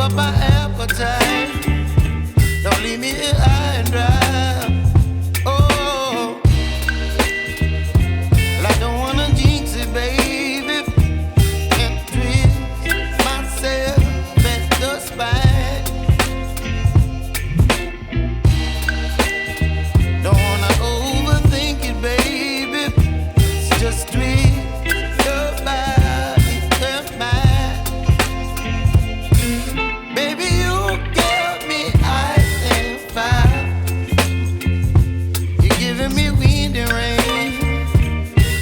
up my appetite. Don't leave me here high and dry. Oh, well, I don't wanna jinx it, baby, and twist myself at the spine. Don't wanna overthink it, baby. It's just twist your body and mine. Baby, you give me ice and fire. You're giving me wind and rain.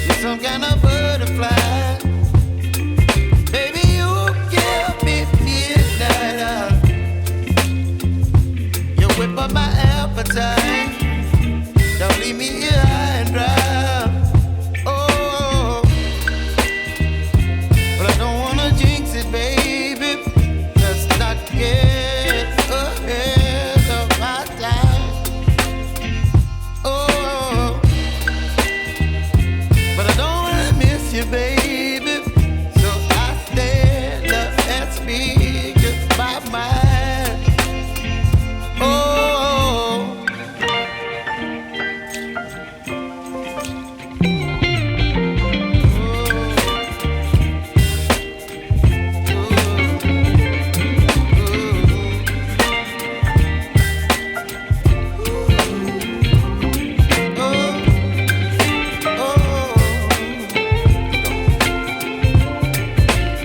You're some kind of butterfly. Baby, you give me midnight. You whip up my appetite. Don't leave me here high and dry. Oh, but I don't wanna jinx it, baby. Let's not get ahead of my time. Oh, but I don't wanna miss you, baby. So I stand up and speak just my mind. Oh.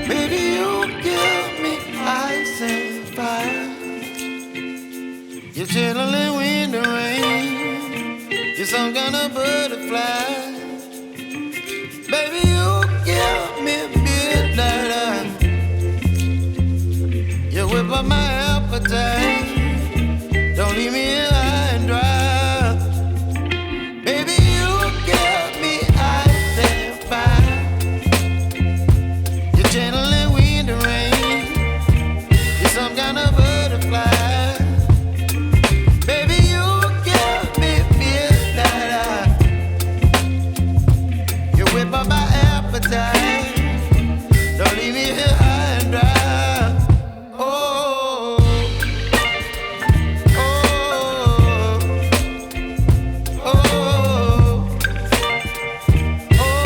Baby, you give me ice and fire. You're channeling wind and rain. You're some kind of butterfly. Baby, you give me midnight. You whip up my appetite. Don't leave me here high and dry. Baby, you give me ice and fire. You're channeling wind and rain. You're some kind of butterfly. Baby, you give me midnight. You whip up my appetite. Don't leave me here high and dry. Oh, oh, oh, oh,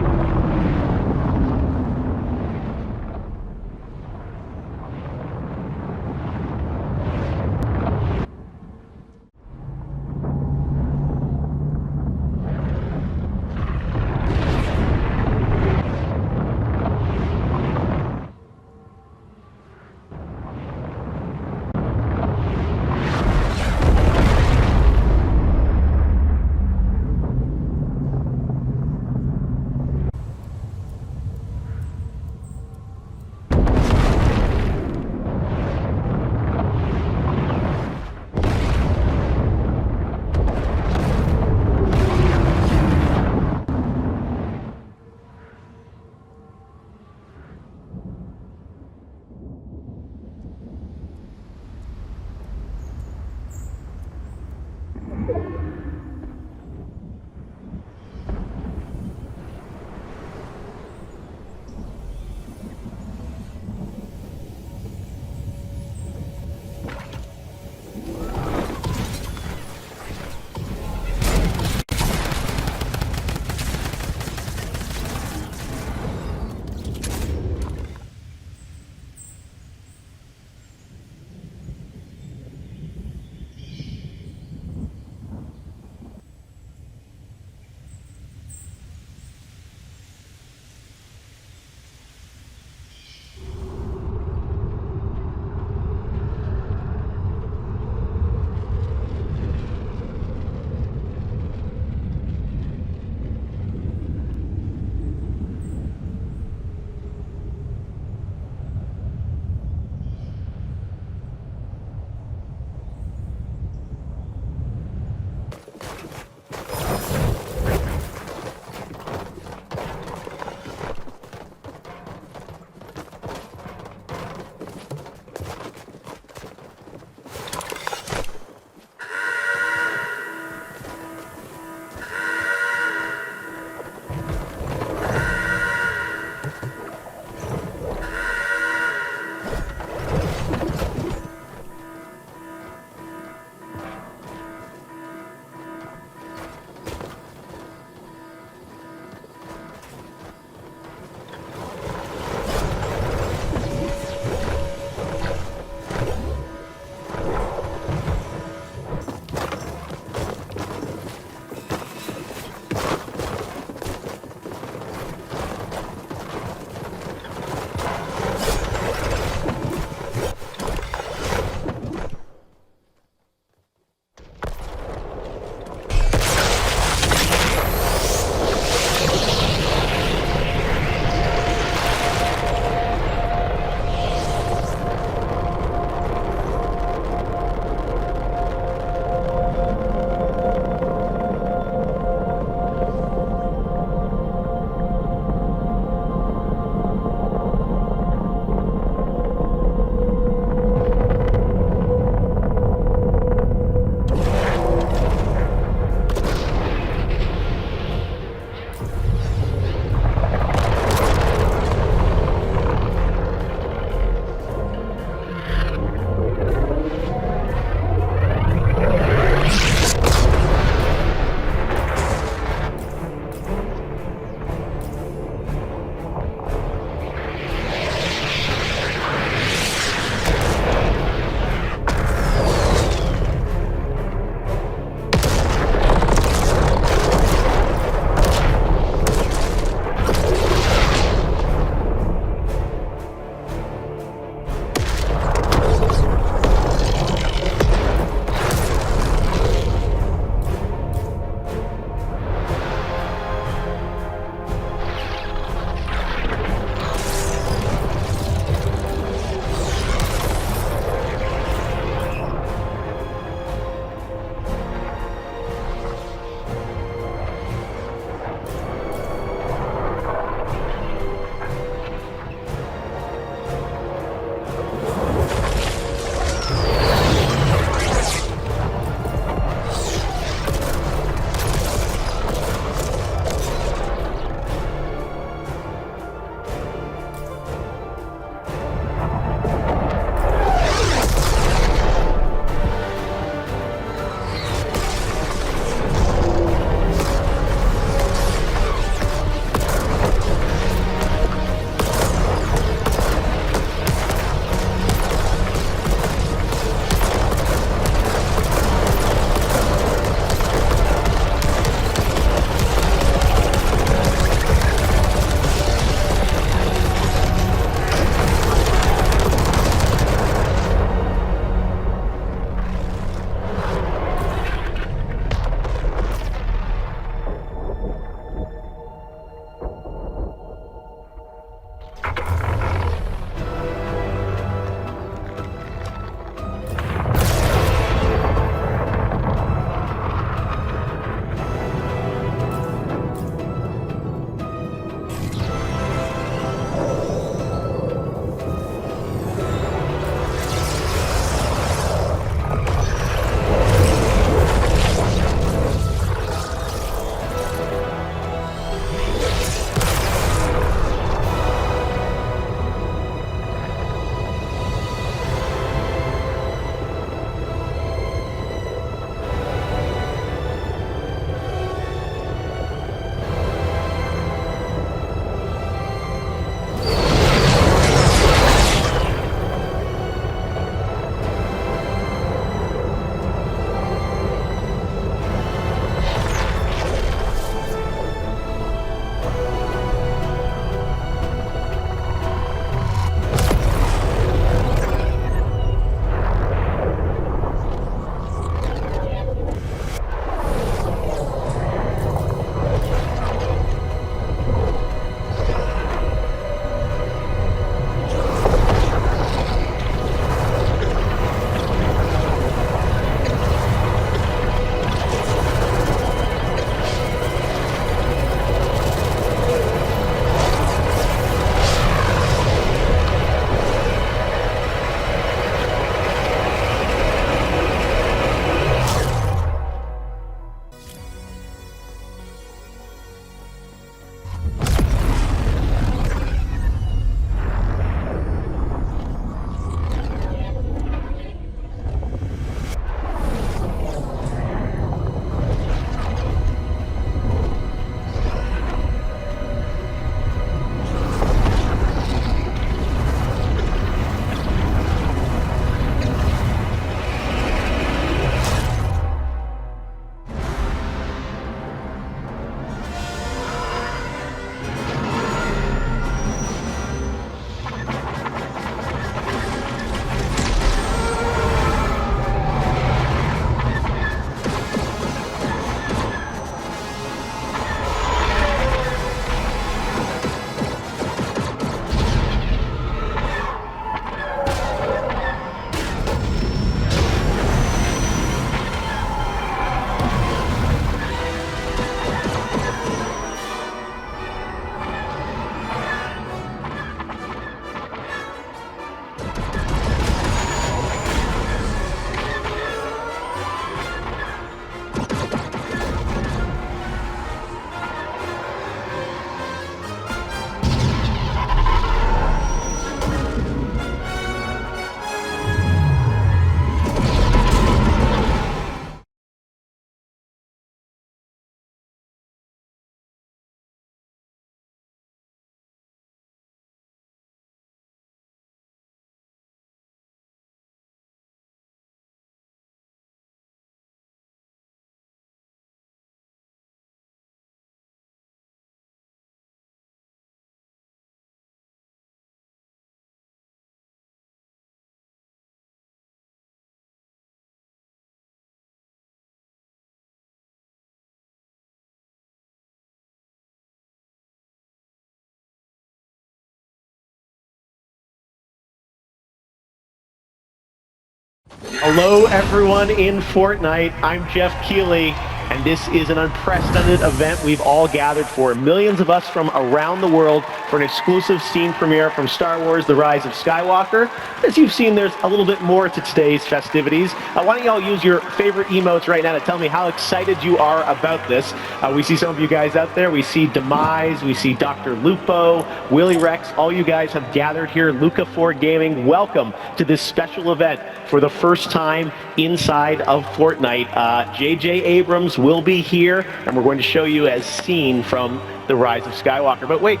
Hello everyone in Fortnite, I'm Jeff Keighley, and this is an unprecedented event we've all gathered for. Millions of us from around the world for an exclusive scene premiere from Star Wars: The Rise of Skywalker. As you've seen, there's a little bit more to today's festivities. Why don't y'all use your favorite emotes right now to tell me how excited you are about this. We see some of you guys out there. We see Demise, we see Dr. Lupo, Willie Rex. All you guys have gathered here. Luca 4 Gaming, welcome to this special event for the first time inside of Fortnite. J.J. Abrams will be here, and we're going to show you as seen from The Rise of Skywalker. But wait,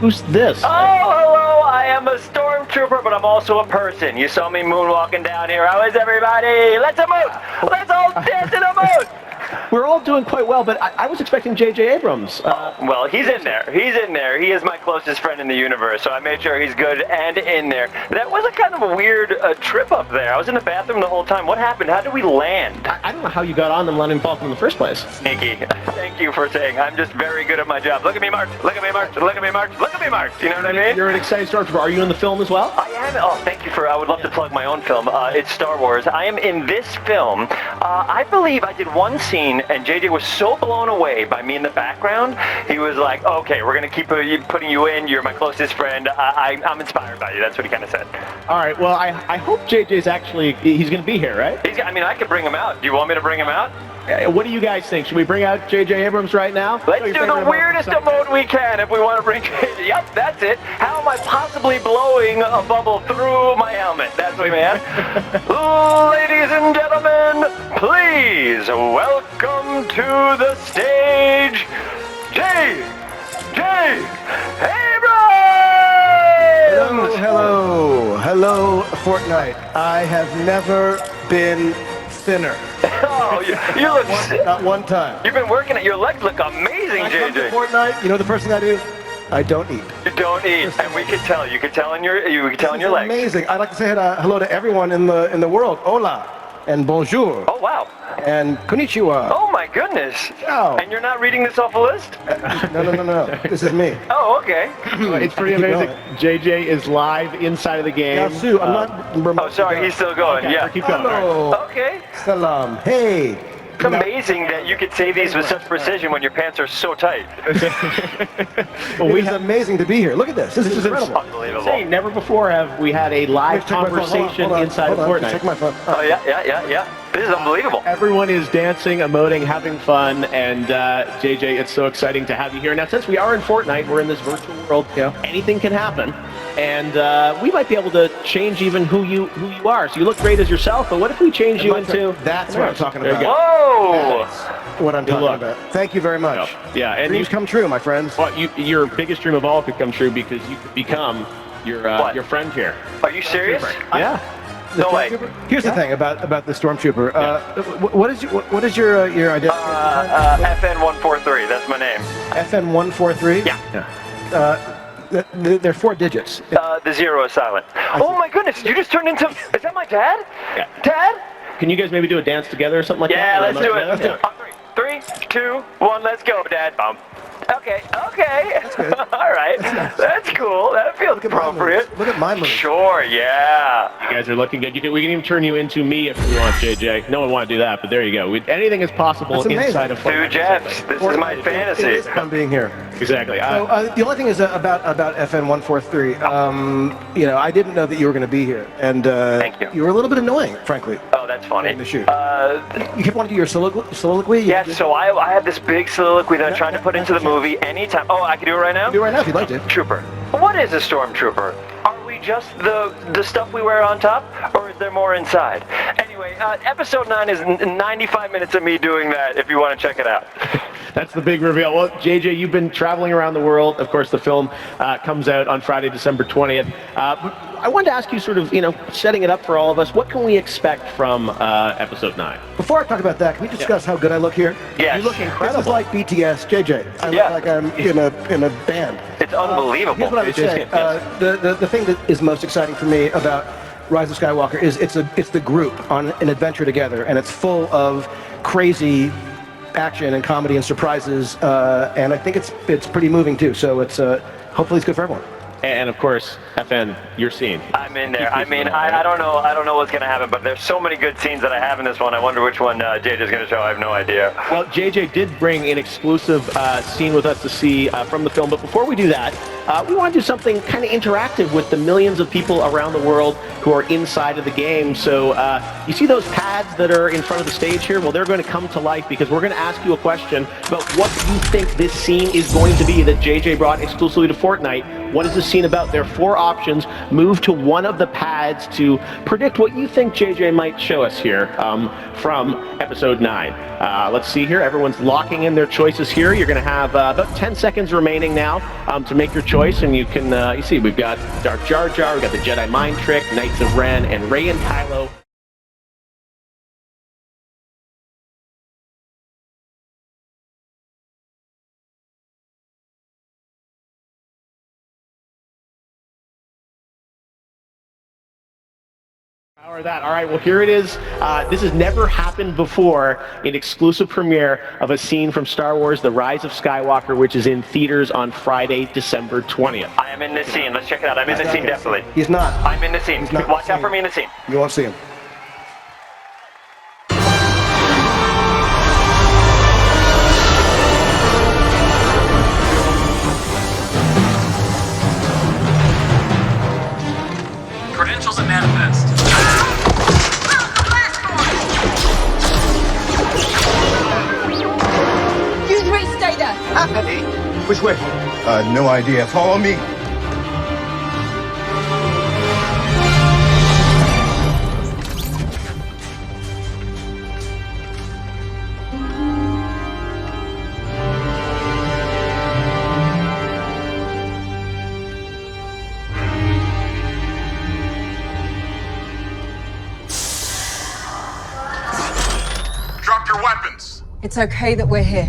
who's this? Oh, hello, I am a stormtrooper, but I'm also a person. You saw me moonwalking down here. How is everybody? Let's emote! Let's all dance and emote! We're all doing quite well, but I was expecting J.J. Abrams. Well, he's in there. He's in there. He is my closest friend in the universe, so I made sure he's good and in there. That was a kind of a weird trip up there. I was in the bathroom the whole time. What happened? How did we land? I don't know how you got on them Unvaulting in the first place. Sneaky. Thank you for saying. I'm just very good at my job. Look at me march. Look at me march. Look at me march. Look at me march. You know what I mean? You're an exciting stormtrooper. Are you in the film as well? I am. Oh, thank you for. I would love to plug my own film. It's Star Wars. I am in this film. I believe I did one scene, and JJ was so blown away by me in the background. He was like, "Okay, we're gonna keep putting you in. You're my closest friend. I'm inspired by you." That's what he kind of said. All right. Well, I hope JJ's actually he's going to be here, right? I mean, I could bring him out. Do you want me to bring him out? What do you guys think? Should we bring out J.J. Abrams right now? Let's do the weirdest emote we can if we want to bring JJ. Yep, that's it. How am I possibly blowing a bubble through my helmet? That's what we man. Ladies and gentlemen, please welcome to the stage, J.J. Abrams! Hello, Fortnite. I have never been thinner. Oh, you look... Not one time. You've been working at... Your legs look amazing, I come to JJ. Fortnite, you know the first thing I do? I don't eat. You don't eat, and we can tell. You can tell in your legs. Amazing. I'd like to say hello to everyone in the world. Hola and bonjour. Oh, wow. And konnichiwa. Oh, my goodness. Ciao. And you're not reading this off a list? No. This is me. Oh, okay. It's pretty amazing. JJ is live inside of the game. Now, Sue, I'm not... Oh, sorry, he's still going. Okay, Yeah. keep going. Hello. Okay. Salam. Hey. It's amazing that you could say these with such precision when your pants are so tight. Well, It's amazing to be here. Look at this. This is incredible. Unbelievable. Say, never before have we had a live Check my phone. conversation Hold on. inside of Hold on. Fortnite. Check my phone. Oh, yeah. This is unbelievable. Everyone is dancing, emoting, having fun, and JJ, it's so exciting to have you here. Now, since we are in Fortnite, we're in this virtual world, anything can happen, and we might be able to change even who you are. So you look great as yourself, but what if we change you into... That's what I'm talking There you about. go. Whoa! What I'm talking luck. about. Thank you very much. Yeah, and Dreams come true, my friends. well, your biggest dream of all could come true because you could become your friend here. Are you serious? Yeah. No way. Here's the thing about the stormtrooper. What is your identity? FN143. That's my name. FN143. Yeah. They're 4 digits. The 0 is silent. Oh my goodness! You just turned into. Is that my dad? Yeah. Dad? Can you guys maybe do a dance together or something like Yeah, that? let's do it. Let's do it. On 3, 2, 1, let's go, Dad. Okay. That's good. All right. That's cool. That feels appropriate. Look at my moves. Sure, yeah. You guys are looking good. We can even turn you into me if we want, JJ. No one want to do that, but there you go. Anything is possible That's amazing. inside of Fortnite. 2 Jeffs. This is my fantasy. I'm being here. Exactly. So the only thing is about FN143. I didn't know that you were going to be here, and Thank you. You were a little bit annoying, frankly. Oh, that's funny. In the shoot. You kept wanting to do your soliloquy. Yeah, so I have this big soliloquy that I'm trying to put into the movie anytime. Oh, I can do it right now? Do it right now if you'd like to. Trooper. What is a stormtrooper? Are we just the stuff we wear on top, or is there more inside? Anyway, episode 9 is 95 minutes of me doing that, if you want to check it out. That's the big reveal. Well, JJ, you've been traveling around the world. Of course, the film comes out on Friday, December 20th. I wanted to ask you, sort of, setting it up for all of us, what can we expect from episode 9? Before I talk about that, can we discuss how good I look here? Yes. You look incredible. This is like BTS, JJ. I Yeah. look like I'm in a band. It's unbelievable. Here's what I would say. The thing that is most exciting for me about Rise of Skywalker is it's the group on an adventure together, and it's full of crazy action and comedy and surprises, and I think it's pretty moving too. So it's hopefully it's good for everyone. And of course, FN FN, your scene. I'm in there. I mean, I don't know what's gonna happen, but there's so many good scenes that I have in this one. I wonder which one JJ's gonna show. I have no idea. Well, JJ did bring an exclusive scene with us to see from the film, but before we do that, we want to do something kind of interactive with the millions of people around the world who are inside of the game. So you see those pads that are in front of the stage here? Well, they're going to come to life because we're going to ask you a question about what you think this scene is going to be that JJ brought exclusively to Fortnite. What is this scene about? There are 4 options. Move to one of the pads to predict what you think JJ might show us here from episode 9. Let's see here. Everyone's locking in their choices here. You're going to have about 10 seconds remaining now to make your choice, and you can, you see, we've got Dark Jar Jar, we've got the Jedi Mind Trick, Knights of Ren, and Rey and Kylo. Power that. All right, well, here it is. This has never happened before, an exclusive premiere of a scene from Star Wars The Rise of Skywalker, which is in theaters on Friday, December 20th. I am in this scene. Let's check it out. I'm in this scene, definitely. He's not. I'm in the scene. Watch out for me in the scene. You won't see him. Credentials and manifest. You 3 stay there. Which way? No idea. Follow me. Drop your weapons. It's okay that we're here.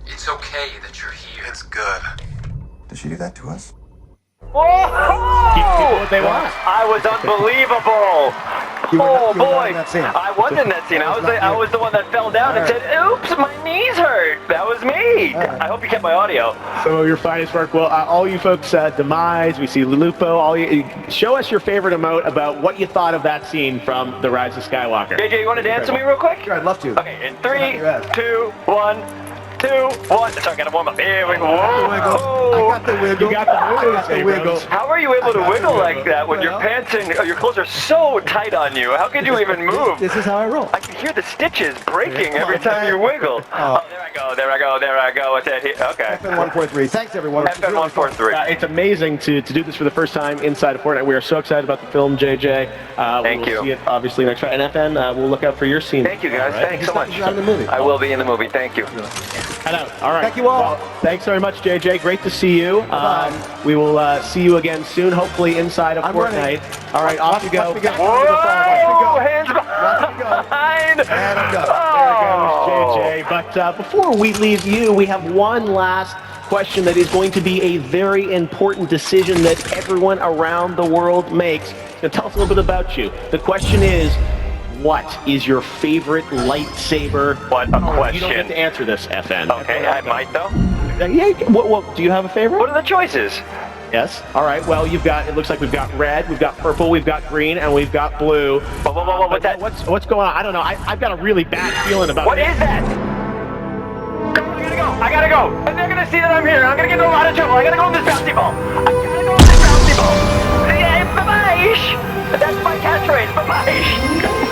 It's okay that you're here. It's good. Did she do that to us? Whoa! Give people what they want. I was unbelievable. You were Oh not- you were not boy! in that scene. I was in that scene. I was the one that fell down and said, "Oops, my knees hurt." That was me. I hope you kept my audio. Some of your finest work. Well, all you folks, Demise, we see Lulupo, all you, show us your favorite emote about what you thought of that scene from The Rise of Skywalker. JJ, you want to dance with me real quick? Sure, I'd love to. Okay, in 3, 2, 1, 2, 1. Sorry, I gotta warm up. Here we go. I got the wiggle. You got the I got the wiggle. How are you able to wiggle like that when your pants and your clothes are so tight on you? How could you even move? This is how I roll. I can hear the stitches breaking every time you wiggle. Oh, there I go, there I go, there I go. What's that here? Okay. FN143. Thanks, everyone. FN143. It's amazing to do this for the first time inside of Fortnite. We are so excited about the film, JJ. Thank you. We'll see it obviously next Friday. And FN, we'll look out for your scene. Thank you, guys. Thanks so much. He's not in the movie. I will be in the movie. Thank you. Head out. All right. Thank you all. Well, thanks very much, JJ. Great to see you. We will see you again soon, hopefully inside of I'm Fortnite. running. All right, off you go. Watch me go. Whoa! Hands Watch me go. behind! And I'm done. There goes JJ. But before we leave you, we have one last question that is going to be a very important decision that everyone around the world makes. Now, tell us a little bit about you. The question is, what is your favorite lightsaber? What a question. You don't get to answer this, FN. Okay, I might though. Yeah, what, do you have a favorite? What are the choices? Yes. All right. Well, you've got. It looks like we've got red, we've got purple, we've got green, and we've got blue. What's that? What's going on? I don't know. I've got a really bad feeling about What it. is that? Come on, I gotta go. And they're gonna see that I'm here. I'm gonna get in a lot of trouble. I gotta go on this bouncy ball. I gotta go on this bouncy ball. Yeah, bye-bye. That's my catchphrase. Bye-bye.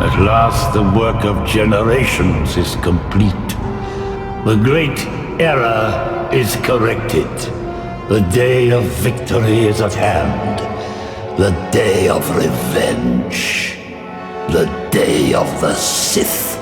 At last the work of generations is complete. The great error is corrected. The day of victory is at hand. The day of revenge. The day of the Sith.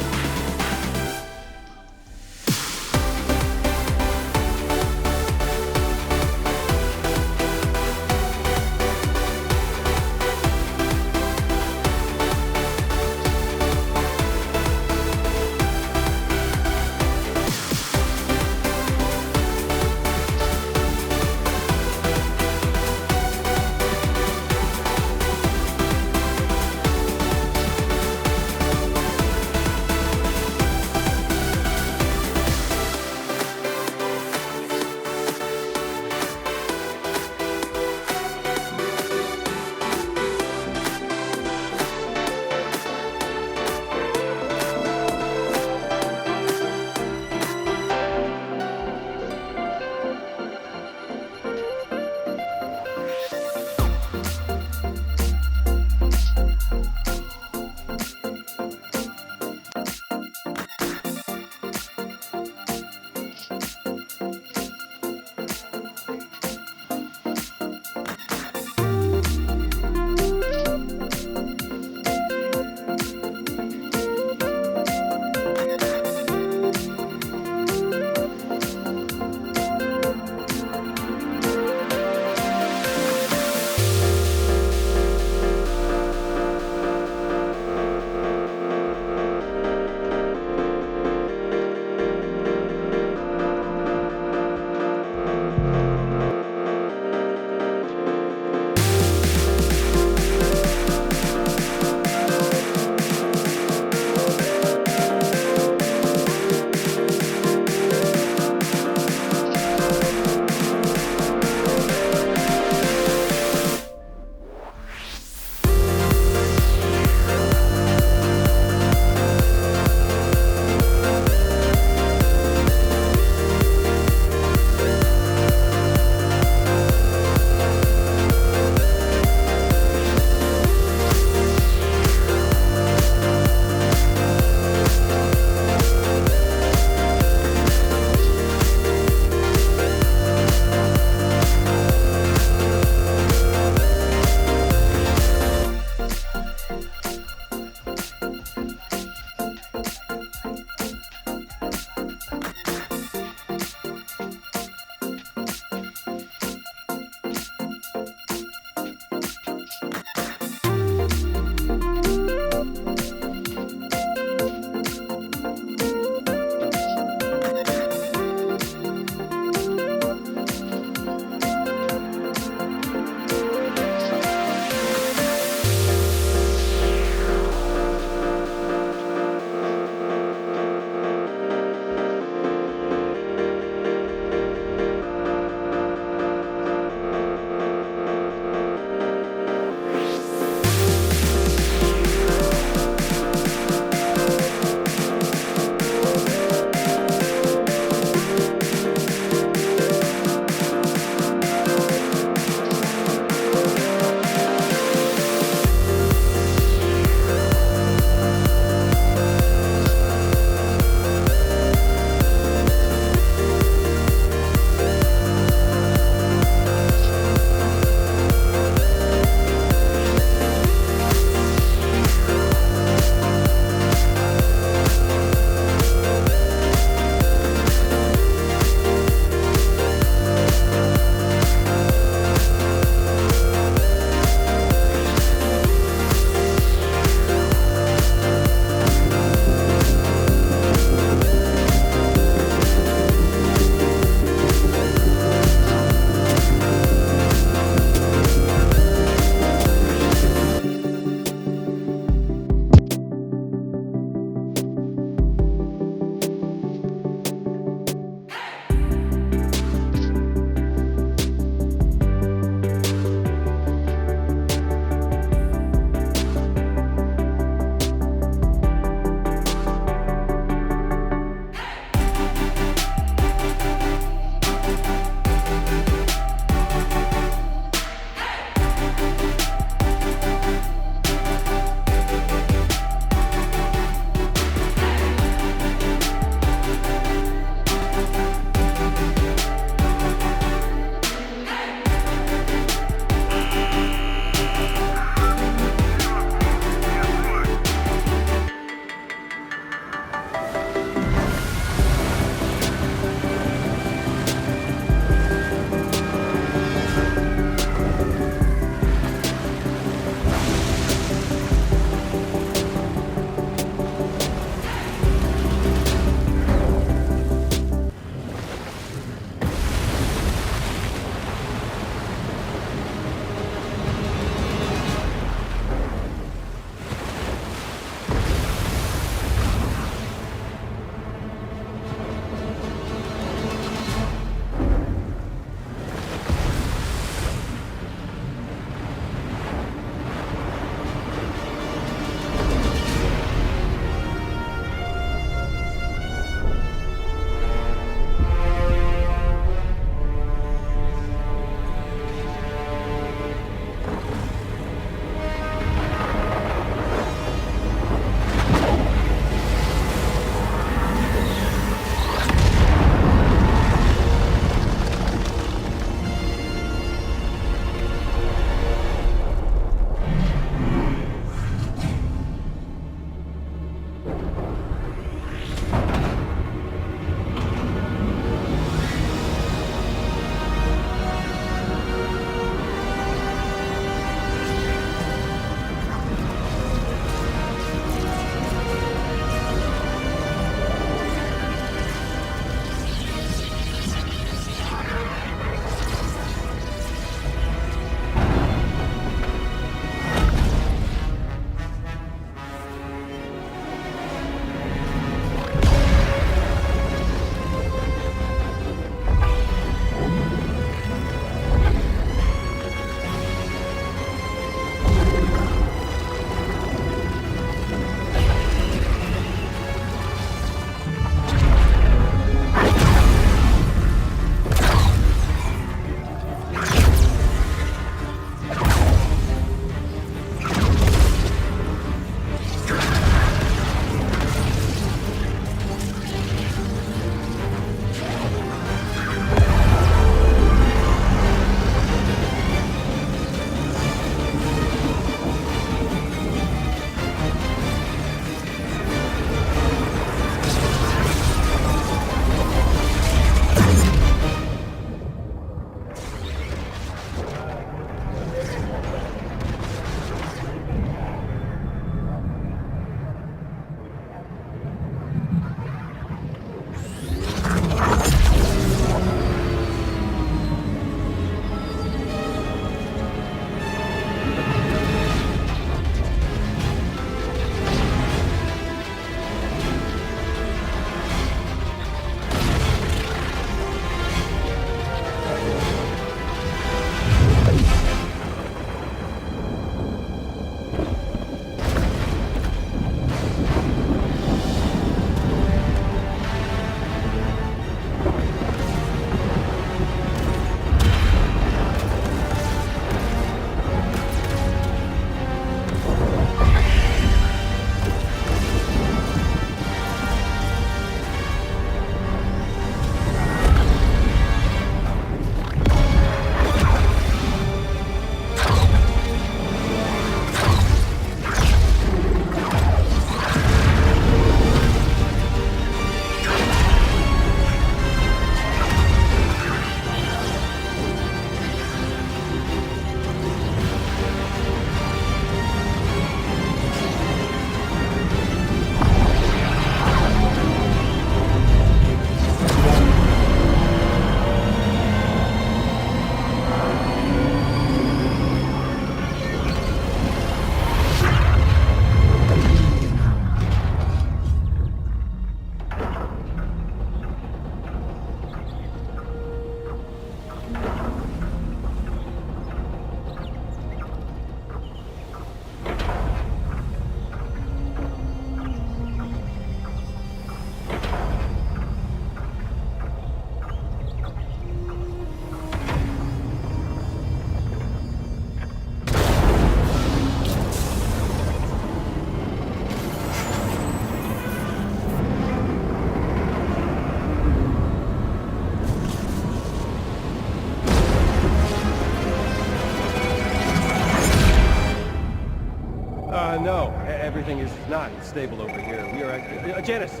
everything is not stable over here. We are Janice,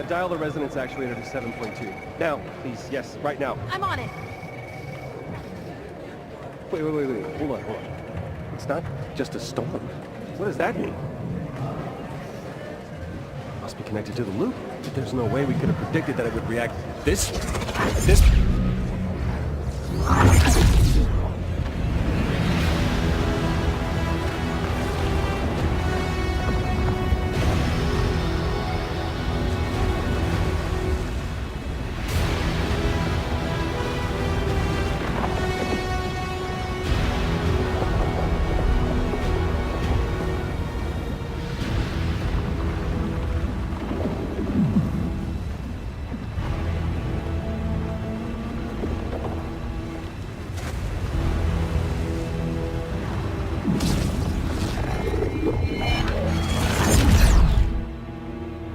dial the resonance actuator to 7.2. Now, please, yes, right now. I'm on it. Wait. Hold on. It's not just a storm. What does that mean? Must be connected to the loop. But there's no way we could have predicted that it would react this way.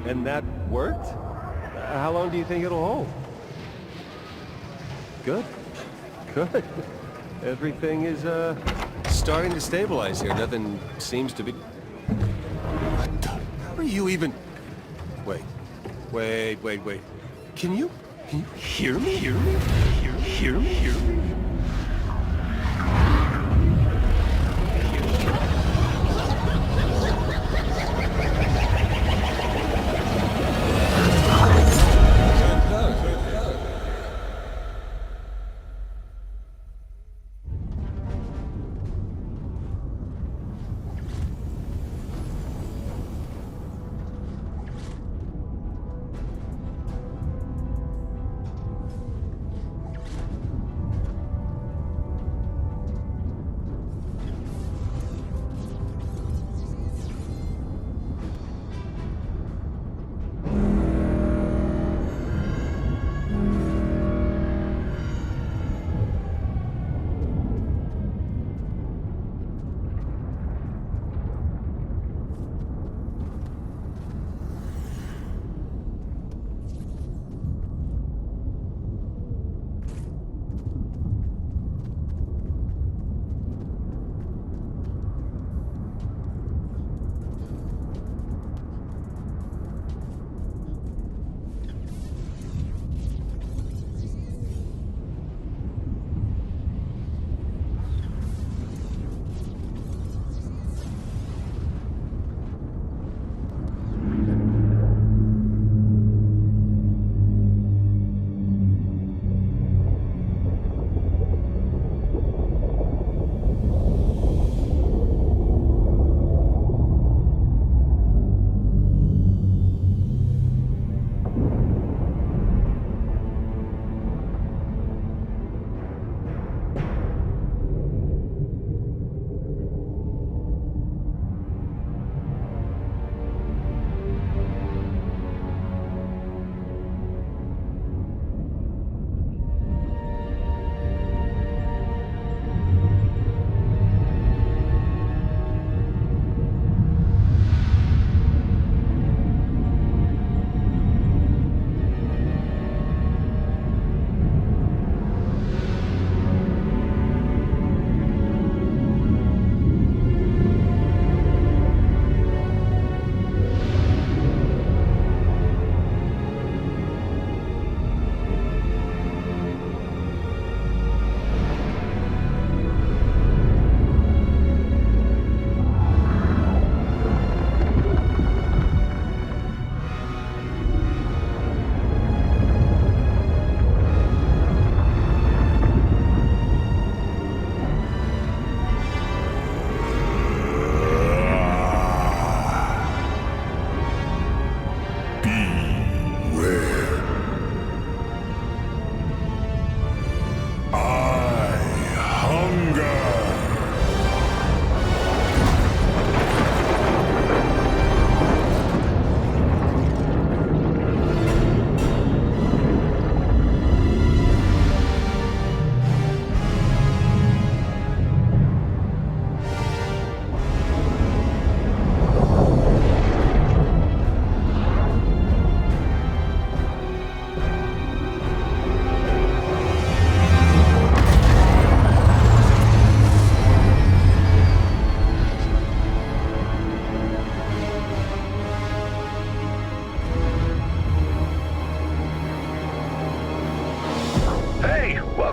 And that worked? How long do you think it'll hold? Good. Everything is, starting to stabilize here. Nothing seems to be... What the... How are you even... Wait. Can you hear me? Hear me?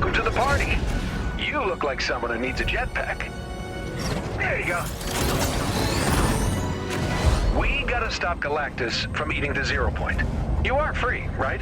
welcome to the party. You look like someone who needs a jetpack. There you go. We gotta stop Galactus from eating the 0 point. You are free, right?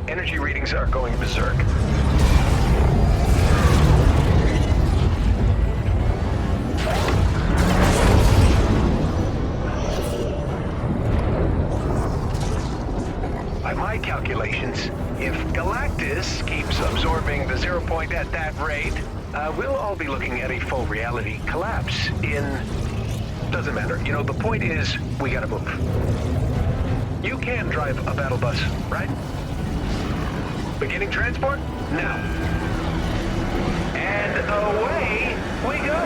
Energy readings are going berserk. By my calculations, if Galactus keeps absorbing the 0 point at that rate, we'll all be looking at a full reality collapse in... Doesn't matter. You know, the point is, we gotta move. You can drive a battle bus, right? Beginning transport? Now. And away we go!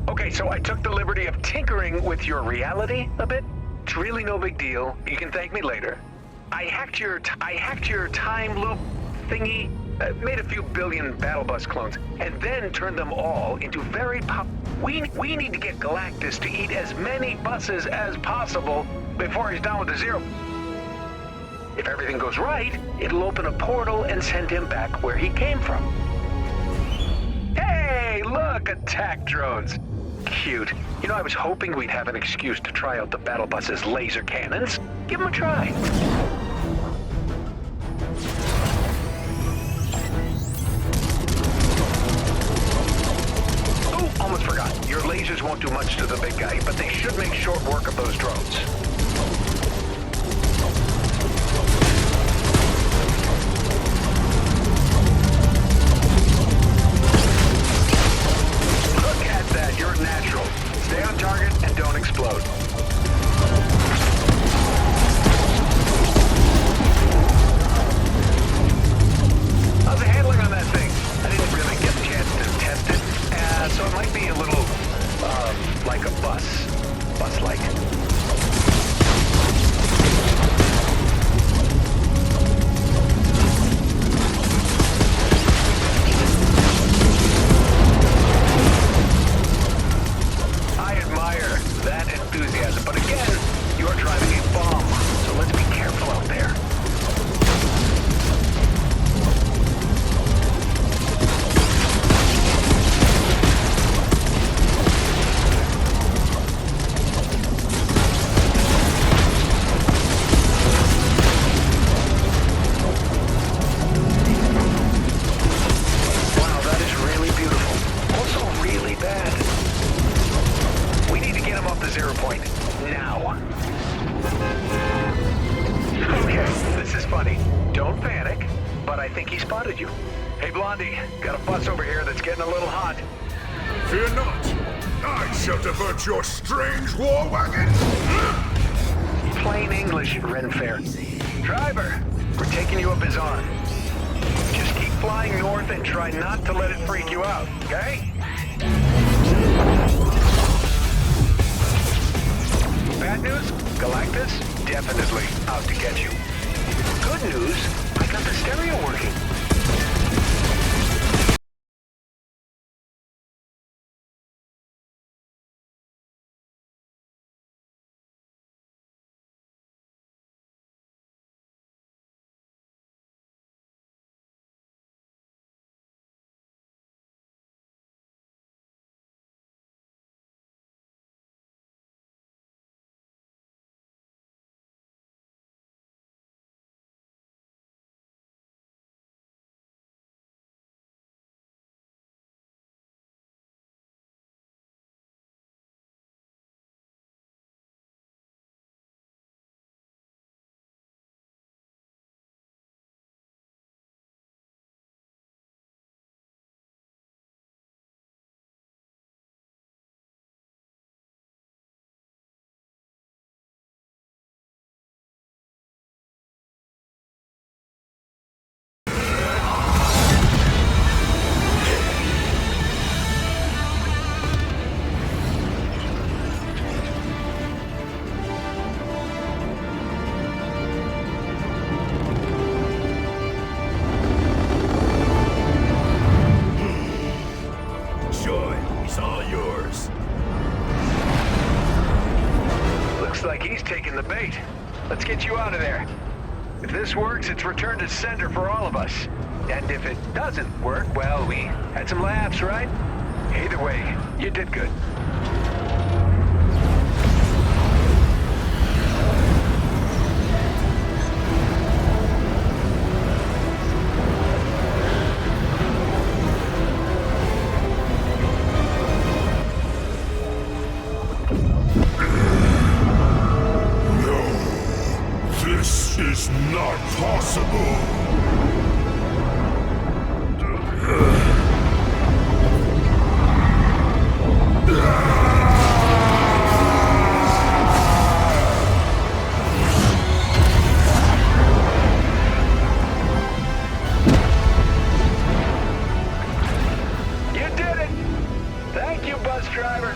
Okay, so I took the liberty of tinkering with your reality a bit. It's really no big deal. You can thank me later. I hacked your time loop thingy, made a few billion battle bus clones, and then turned them all into very We need to get Galactus to eat as many buses as possible before he's done with the 0. If everything goes right, it'll open a portal and send him back where he came from. Hey, look, attack drones. Cute. You know, I was hoping we'd have an excuse to try out the battle bus's laser cannons. Give them a try. Oh, almost forgot. Your lasers won't do much to the big guy, but they should make short work of those drones. You're natural. Stay on target and don't explode. How's the handling on that thing? I didn't really get a chance to test it, so it might be a little, like a bus-like. But again, you're driving a bomb, so let's be careful out there. Wow, that is really beautiful. Also really bad. We need to get him off the 0 point. Now. Okay, this is funny. Don't panic, but I think he spotted you. Hey, Blondie, got a bus over here that's getting a little hot. Fear not. I shall divert your strange war wagon. Plain English, Renfair. Driver, we're taking you up his arm. Just keep flying north and try not to let it freak you out, okay? Bad news? Galactus? Definitely out to get you. Good news? I got the stereo working. preferred sender for all of us. And if it doesn't work, well, we had some laughs, right? Either way, you did good. This is not possible. You did it! Thank you, bus driver.